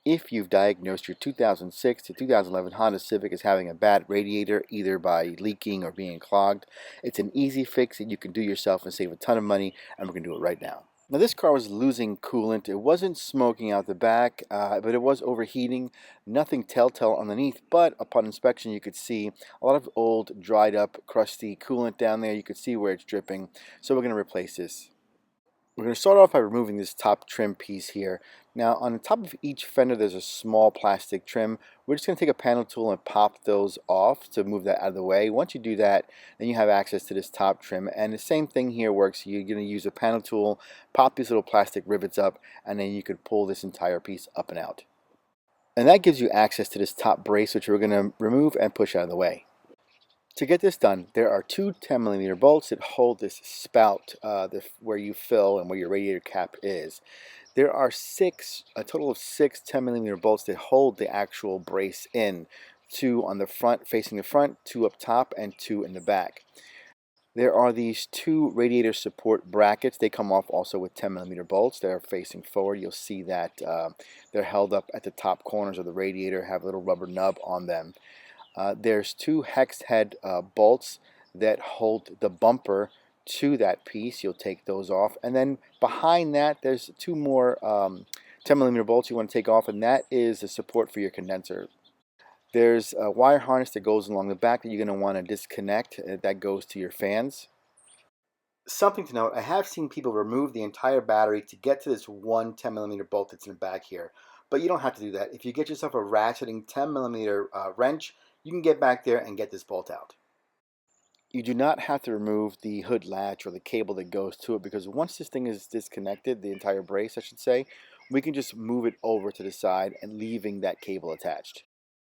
If you've diagnosed your 2006 to 2011 Honda Civic as having a bad radiator, either by leaking or being clogged, it's an easy fix that you can do yourself and save a ton of money, and we're going to do it right now. Now this car was losing coolant. It wasn't smoking out the back, but it was overheating. Nothing telltale underneath, but upon inspection you could see a lot of old, dried up, crusty coolant down there. You could see where it's dripping, so we're going to replace this. We're going to start off by removing this top trim piece here. Now on the top of each fender there's a small plastic trim. We're just going to take a panel tool and pop those off to move that out of the way. Once you do that, then you have access to this top trim, and the same thing here works. You're going to use a panel tool, pop these little plastic rivets up, and then you could pull this entire piece up and out. And that gives you access to this top brace, which we're going to remove and push out of the way. To get this done, there are two 10mm bolts that hold this spout where you fill and where your radiator cap is. There are a total of six 10mm bolts that hold the actual brace in. Two on the front, facing the front, two up top, and two in the back. There are these two radiator support brackets. They come off also with 10mm bolts. They're facing forward. You'll see that they're held up at the top corners of the radiator, have a little rubber nub on them. There's two hex head bolts that hold the bumper to that piece. You'll take those off, and then behind that there's two more 10mm bolts you want to take off, and that is the support for your condenser. There's a wire harness that goes along the back that you're going to want to disconnect. That goes to your fans. Something to note, I have seen people remove the entire battery to get to this one 10mm bolt that's in the back here, but you don't have to do that. If you get yourself a ratcheting 10mm wrench, you can get back there and get this bolt out. You do not have to remove the hood latch or the cable that goes to it, because once this thing is disconnected, the entire brace I should say, we can just move it over to the side and leaving that cable attached.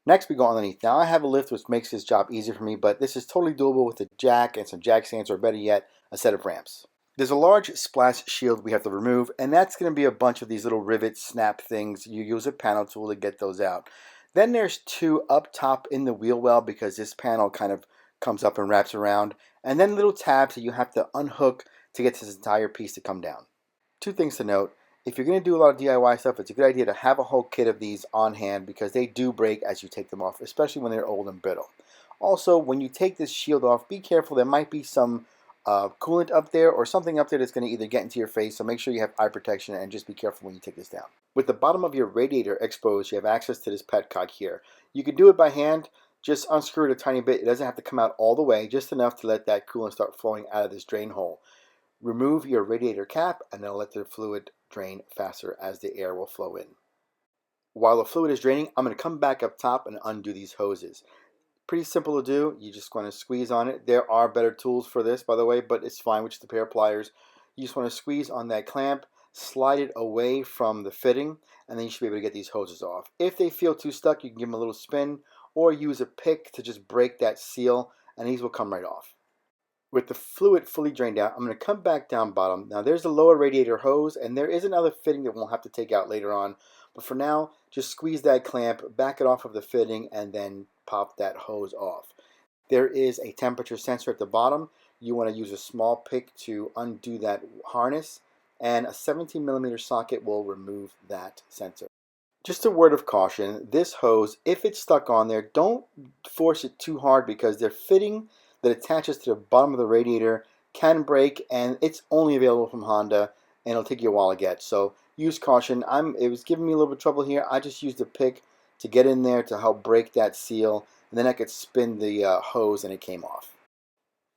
Next we go underneath. Now I have a lift which makes this job easier for me, but this is totally doable with a jack and some jack stands, or better yet, a set of ramps. There's a large splash shield we have to remove, and that's going to be a bunch of these little rivet snap things. You use a panel tool to get those out. Then there's two up top in the wheel well, because this panel kind of comes up and wraps around, and then little tabs that you have to unhook to get this entire piece to come down. Two things to note. If you're going to do a lot of DIY stuff, it's a good idea to have a whole kit of these on hand, because they do break as you take them off, especially when they're old and brittle. Also, when you take this shield off, be careful. There might be some coolant up there or something up there that's going to either get into your face, so make sure you have eye protection and just be careful when you take this down. With the bottom of your radiator exposed, you have access to this petcock here. You can do it by hand. Just unscrew it a tiny bit. It doesn't have to come out all the way, just enough to let that coolant start flowing out of this drain hole. Remove your radiator cap and then let the fluid drain faster as the air will flow in. While the fluid is draining, I'm going to come back up top and undo these hoses. Pretty simple to do. You just want to squeeze on it. There are better tools for this, by the way, but it's fine with just a pair of pliers. You just want to squeeze on that clamp, slide it away from the fitting, and then you should be able to get these hoses off. If they feel too stuck, you can give them a little spin or use a pick to just break that seal, and these will come right off. With the fluid fully drained out, I'm going to come back down bottom. Now there's the lower radiator hose, and there is another fitting that we'll have to take out later on. But for now, just squeeze that clamp, back it off of the fitting, and then pop that hose off. There is a temperature sensor at the bottom. You want to use a small pick to undo that harness, and a 17mm socket will remove that sensor. Just a word of caution, this hose, if it's stuck on there, don't force it too hard, because their fitting that attaches to the bottom of the radiator can break, and it's only available from Honda, and it'll take you a while to get. So use caution. It was giving me a little bit of trouble here. I just used a pick to get in there to help break that seal, and then I could spin the hose and it came off.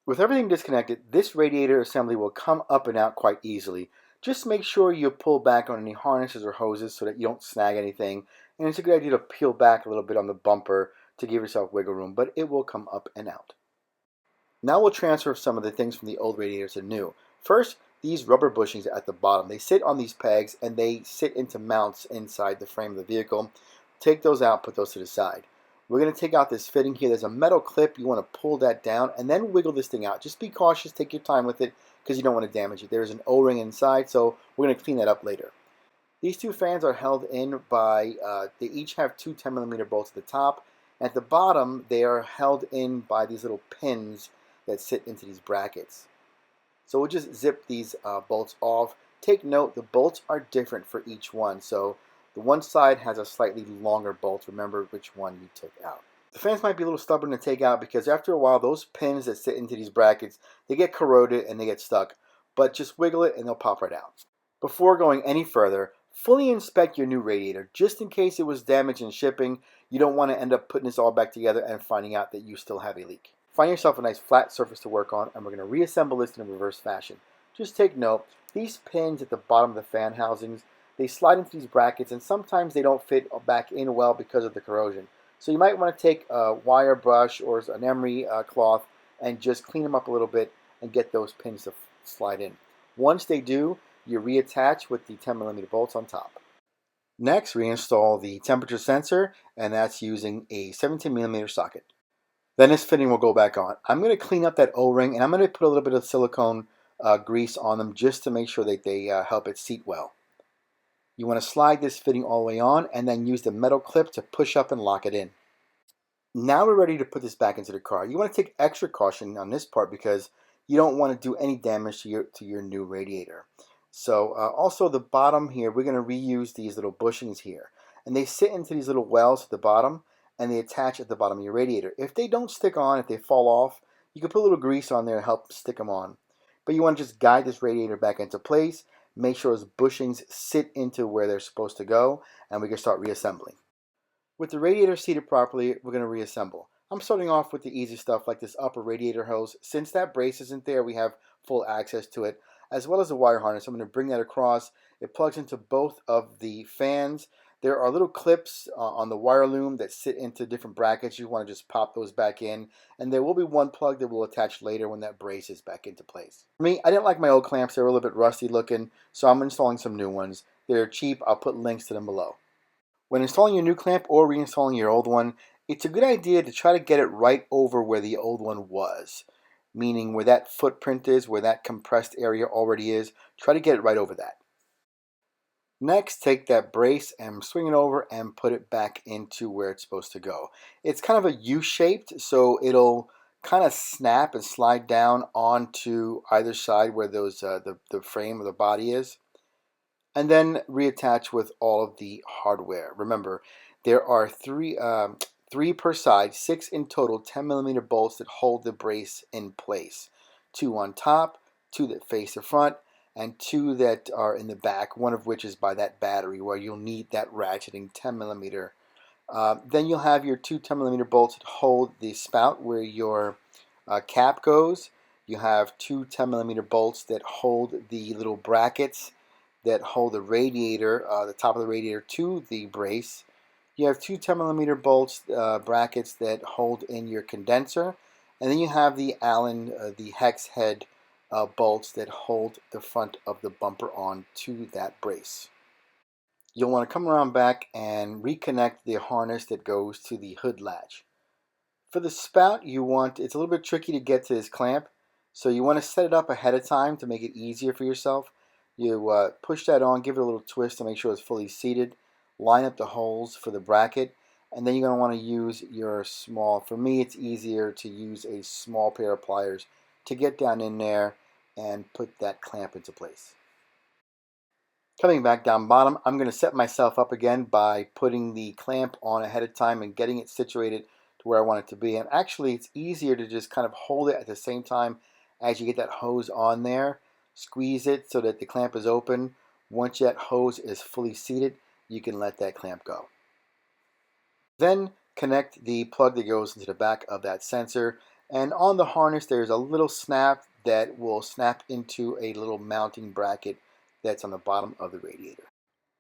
With everything disconnected, this radiator assembly will come up and out quite easily. Just make sure you pull back on any harnesses or hoses so that you don't snag anything, and it's a good idea to peel back a little bit on the bumper to give yourself wiggle room, but it will come up and out. Now we'll transfer some of the things from the old radiator to the new. First, these rubber bushings at the bottom. They sit on these pegs and they sit into mounts inside the frame of the vehicle. Take those out, put those to the side. We're going to take out this fitting here. There's a metal clip. You want to pull that down and then wiggle this thing out. Just be cautious, take your time with it, because you don't want to damage it. There's an O-ring inside, so we're going to clean that up later. These two fans are held in by, they each have two 10mm bolts at the top. At the bottom, they are held in by these little pins that sit into these brackets. So we'll just zip these bolts off. Take note, the bolts are different for each one. So The one side has a slightly longer bolt. Remember which one you took out. The fans might be a little stubborn to take out because after a while those pins that sit into these brackets, they get corroded and they get stuck. But just wiggle it and they'll pop right out. Before going any further, fully inspect your new radiator just in case it was damaged in shipping. You don't want to end up putting this all back together and finding out that you still have a leak. Find yourself a nice flat surface to work on, and we're going to reassemble this in a reverse fashion. Just take note, these pins at the bottom of the fan housings, they slide into these brackets and sometimes they don't fit back in well because of the corrosion. So you might want to take a wire brush or an emery cloth and just clean them up a little bit and get those pins to slide in. Once they do, you reattach with the 10mm bolts on top. Next, reinstall the temperature sensor, and that's using a 17mm socket. Then this fitting will go back on. I'm going to clean up that O-ring, and I'm going to put a little bit of silicone grease on them just to make sure that they help it seat well. You want to slide this fitting all the way on and then use the metal clip to push up and lock it in. Now we're ready to put this back into the car. You want to take extra caution on this part because you don't want to do any damage to your new radiator. So also the bottom here, we're going to reuse these little bushings here. And they sit into these little wells at the bottom and they attach at the bottom of your radiator. If they don't stick on, if they fall off, you can put a little grease on there to help stick them on. But you want to just guide this radiator back into place. Make sure those bushings sit into where they're supposed to go, and we can start reassembling. With the radiator seated properly, we're going to reassemble. I'm starting off with the easy stuff like this upper radiator hose. Since that brace isn't there, we have full access to it, as well as the wire harness. I'm going to bring that across. It plugs into both of the fans. There are little clips on the wire loom that sit into different brackets. You want to just pop those back in. And there will be one plug that will attach later when that brace is back into place. For me, I didn't like my old clamps. They were a little bit rusty looking, so I'm installing some new ones. They're cheap. I'll put links to them below. When installing your new clamp or reinstalling your old one, it's a good idea to try to get it right over where the old one was. Meaning where that footprint is, where that compressed area already is. Try to get it right over that. Next, take that brace and swing it over and put it back into where it's supposed to go. It's kind of a U-shaped, so it'll kind of snap and slide down onto either side where those the frame of the body is. And then reattach with all of the hardware. Remember, there are three per side, 6 in total 10mm bolts that hold the brace in place. 2 on top, 2 that face the front, and 2 that are in the back, one of which is by that battery where you'll need that ratcheting 10mm. Then you'll have your 2 10mm bolts that hold the spout where your cap goes. You have 2 10mm bolts that hold the little brackets that hold the radiator, the top of the radiator to the brace. You have 2 10mm bolts, brackets that hold in your condenser. And then you have the Allen, the hex head bolts that hold the front of the bumper on to that brace. You'll want to come around back and reconnect the harness that goes to the hood latch. For the spout, it's a little bit tricky to get to this clamp, so you want to set it up ahead of time to make it easier for yourself. You push that on, give it a little twist to make sure it's fully seated, line up the holes for the bracket, and then you're going to want to use your small, for me it's easier to use a small pair of pliers to get down in there and put that clamp into place. Coming back down bottom, I'm going to set myself up again by putting the clamp on ahead of time and getting it situated to where I want it to be. And actually it's easier to just kind of hold it at the same time as you get that hose on there. Squeeze it so that the clamp is open. Once that hose is fully seated, you can let that clamp go. Then connect the plug that goes into the back of that sensor. And on the harness, there's a little snap that will snap into a little mounting bracket that's on the bottom of the radiator.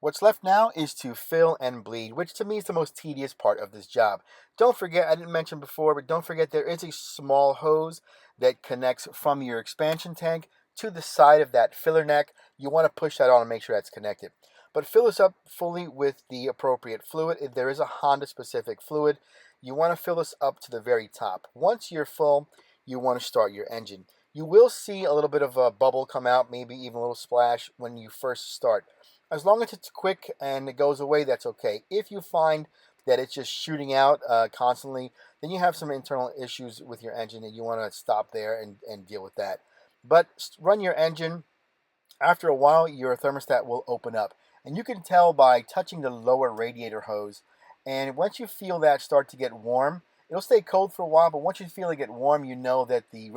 What's left now is to fill and bleed, which to me is the most tedious part of this job. Don't forget, I didn't mention before, but don't forget there is a small hose that connects from your expansion tank to the side of that filler neck. You want to push that on and make sure that's connected. But fill this up fully with the appropriate fluid. If there is a Honda specific fluid, you want to fill this up to the very top. Once you're full, you want to start your engine. You will see a little bit of a bubble come out, maybe even a little splash when you first start. As long as it's quick and it goes away, that's okay. If you find that it's just shooting out constantly, then you have some internal issues with your engine and you want to stop there and deal with that. But run your engine. After a while, your thermostat will open up And you can tell by touching the lower radiator hose. And once you feel that start to get warm, it'll stay cold for a while, but once you feel it get warm, you know that the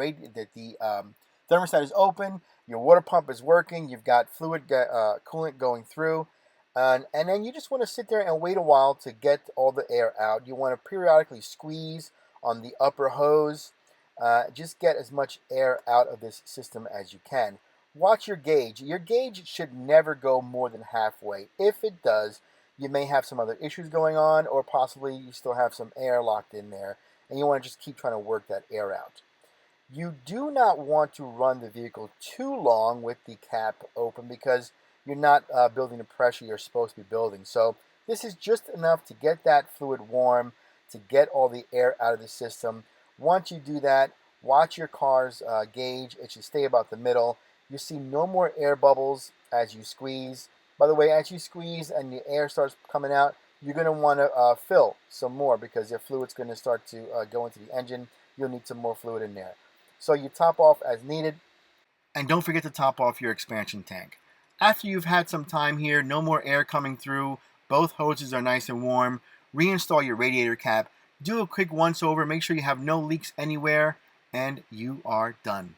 thermostat is open, your water pump is working, you've got coolant going through, and then you just want to sit there and wait a while to get all the air out. You want to periodically squeeze on the upper hose. Just get as much air out of this system as you can. Watch your gauge. Your gauge should never go more than halfway. If it does, you may have some other issues going on, or possibly you still have some air locked in there, and you want to just keep trying to work that air out. You do not want to run the vehicle too long with the cap open because you're not building the pressure you're supposed to be building. So this is just enough to get that fluid warm, to get all the air out of the system. Once you do that, watch your car's gauge. It should stay about the middle. You see no more air bubbles as you squeeze. By the way, as you squeeze and the air starts coming out, you're going to want to fill some more because your fluid's going to start to go into the engine. You'll need some more fluid in there. So you top off as needed. And don't forget to top off your expansion tank. After you've had some time here, no more air coming through, both hoses are nice and warm, reinstall your radiator cap, do a quick once over, make sure you have no leaks anywhere, and you are done.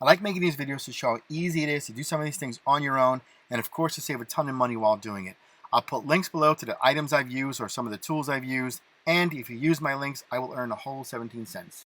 I like making these videos to show how easy it is to do some of these things on your own, and of course to save a ton of money while doing it. I'll put links below to the items I've used or some of the tools I've used, and if you use my links, I will earn a whole 17 cents.